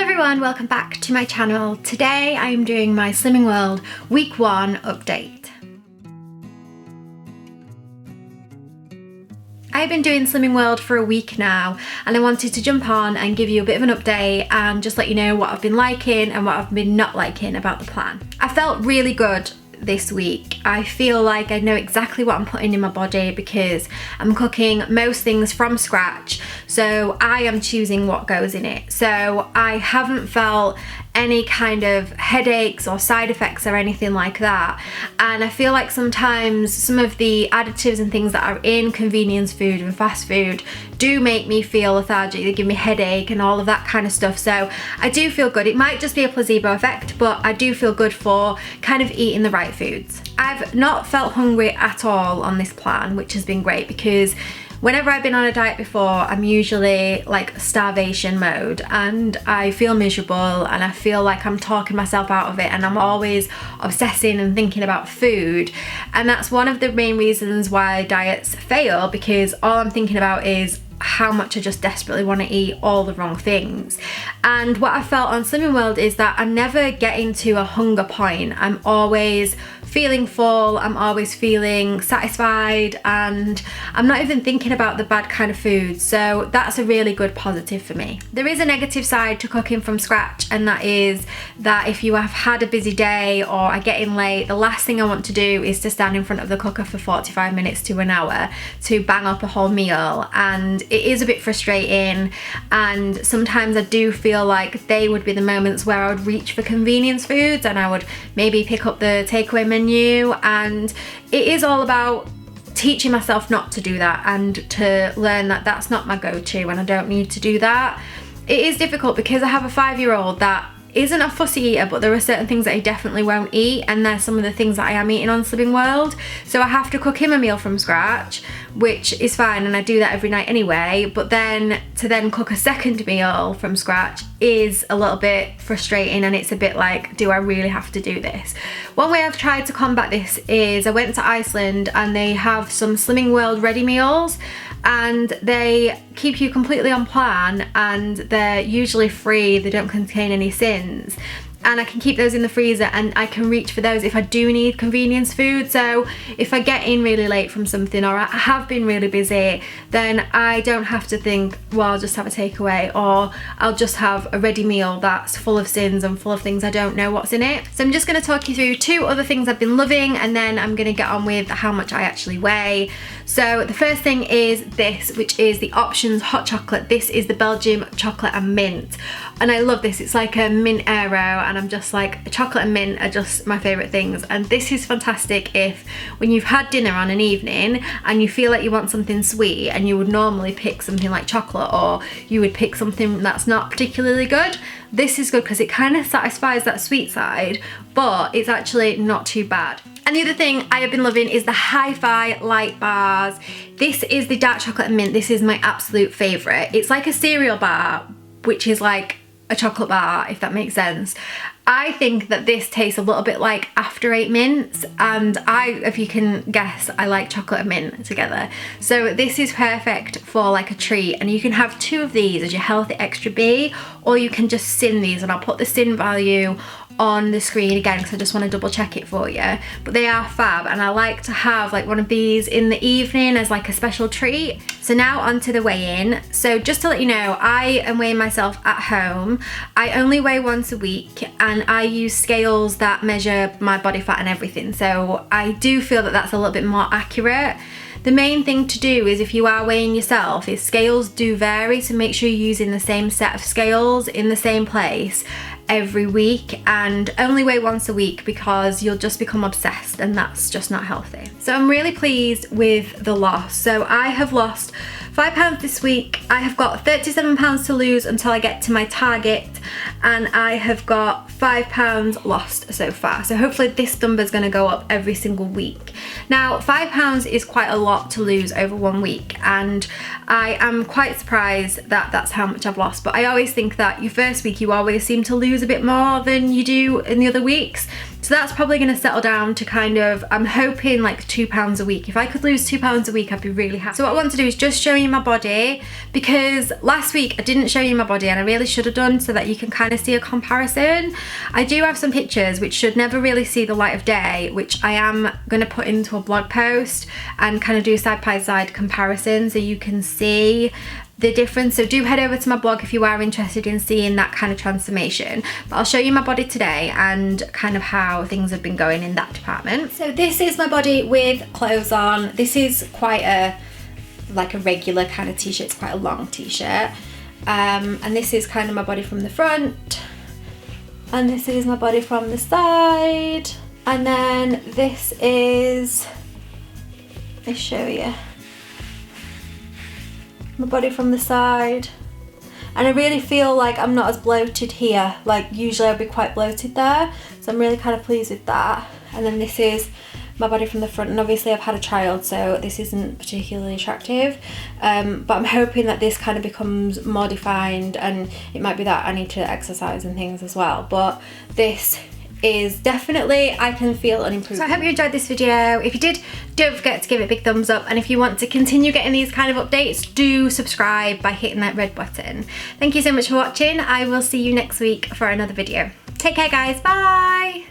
everyone, welcome back to my channel. Today I am doing my Slimming World week 1 update. I've been doing Slimming World for a week now and I wanted to jump on and give you a bit of an update and just let you know what I've been liking and what I've been not liking about the plan. I felt really good this week. I feel like I know exactly what I'm putting in my body because I'm cooking most things from scratch, so I am choosing what goes in it. So I haven't felt any kind of headaches or side effects or anything like that, and I feel like sometimes some of the additives and things that are in convenience food and fast food do make me feel lethargic. They give me headache and all of that kind of stuff, so I do feel good. It might just be a placebo effect, but I do feel good for kind of eating the right foods. I've not felt hungry at all on this plan, which has been great because whenever I've been on a diet before, I'm usually like starvation mode and I feel miserable and I feel like I'm talking myself out of it and I'm always obsessing and thinking about food. And that's one of the main reasons why diets fail, because all I'm thinking about is how much I just desperately want to eat all the wrong things. And what I felt on Slimming World is that I'm never getting to a hunger point. I'm always feeling full, I'm always feeling satisfied, and I'm not even thinking about the bad kind of food, so that's a really good positive for me. There is a negative side to cooking from scratch, and that is that if you have had a busy day or are getting late, the last thing I want to do is to stand in front of the cooker for 45 minutes to an hour to bang up a whole meal, and it is a bit frustrating. And sometimes I do feel like they would be the moments where I would reach for convenience foods and I would maybe pick up the takeaway menu, and it is all about teaching myself not to do that and to learn that that's not my go-to and I don't need to do that. It is difficult because I have a 5-year-old that isn't a fussy eater, but there are certain things that he definitely won't eat, and there's some of the things that I am eating on Slimming World, so I have to cook him a meal from scratch, which is fine, and I do that every night anyway, but then to cook a second meal from scratch is a little bit frustrating, and it's a bit like, do I really have to do this? One way I've tried to combat this is I went to Iceland and they have some Slimming World ready meals, and they keep you completely on plan and they're usually free, they don't contain any sins, and I can keep those in the freezer and I can reach for those if I do need convenience food. So if I get in really late from something or I have been really busy, then I don't have to think, well, I'll just have a takeaway or I'll just have a ready meal that's full of sins and full of things I don't know what's in it. So I'm just going to talk you through 2 other things I've been loving, and then I'm going to get on with how much I actually weigh. So the first thing is this, which is the Options hot chocolate. This is the Belgium chocolate and mint, and I love this. It's like a mint aero, and I'm just like, chocolate and mint are just my favourite things, and this is fantastic if when you've had dinner on an evening and you feel like you want something sweet and you would normally pick something like chocolate or you would pick something that's not particularly good. This is good because it kind of satisfies that sweet side, but it's actually not too bad. And the other thing I have been loving is the Hi-Fi light bars. This is the dark chocolate and mint. This is my absolute favourite. It's like a cereal bar, which is like a chocolate bar, if that makes sense. I think that this tastes a little bit like After 8 mints, and if you can guess, I like chocolate and mint together. So this is perfect for like a treat, and you can have 2 of these as your healthy extra B, or you can just sin these, and I'll put the sin value on the screen again because I just want to double check it for you, but they are fab, and I like to have like one of these in the evening as like a special treat. So now onto the weigh-in. So just to let you know, I am weighing myself at home. I only weigh once a week and I use scales that measure my body fat and everything, so I do feel that that's a little bit more accurate. The main thing to do is, if you are weighing yourself, is scales do vary, so make sure you're using the same set of scales in the same place every week, and only weigh once a week because you'll just become obsessed and that's just not healthy. So I'm really pleased with the loss. So I have lost 5 pounds this week. I have got 37 pounds to lose until I get to my target, and I have got 5 pounds lost so far. So hopefully this number is going to go up every single week. Now 5 pounds is quite a lot to lose over 1 week, and I am quite surprised that that's how much I've lost, but I always think that your first week you always seem to lose a bit more than you do in the other weeks. So that's probably going to settle down to kind of, I'm hoping like 2 pounds a week. If I could lose 2 pounds a week, I'd be really happy. So what I want to do is just show you my body, because last week I didn't show you my body and I really should have done, so that you can kind of see a comparison. I do have some pictures which should never really see the light of day, which I am going to put into a blog post and kind of do side by side comparison so you can see the difference. So do head over to my blog if you are interested in seeing that kind of transformation. But I'll show you my body today and kind of how things have been going in that department. So this is my body with clothes on. This is quite a regular kind of t-shirt. It's quite a long t-shirt. And this is kind of my body from the front. And this is my body from the side. And then this is, let me show you, my body from the side. And I really feel like I'm not as bloated here. Like usually I'd be quite bloated there, so I'm really kind of pleased with that. And then this is my body from the front, and obviously I've had a child, so this isn't particularly attractive, but I'm hoping that this kind of becomes more defined, and it might be that I need to exercise and things as well, but this is definitely, I can feel an improvement. So I hope you enjoyed this video. If you did, don't forget to give it a big thumbs up, and if you want to continue getting these kind of updates, do subscribe by hitting that red button. Thank you so much for watching. I will see you next week for another video. Take care guys, bye!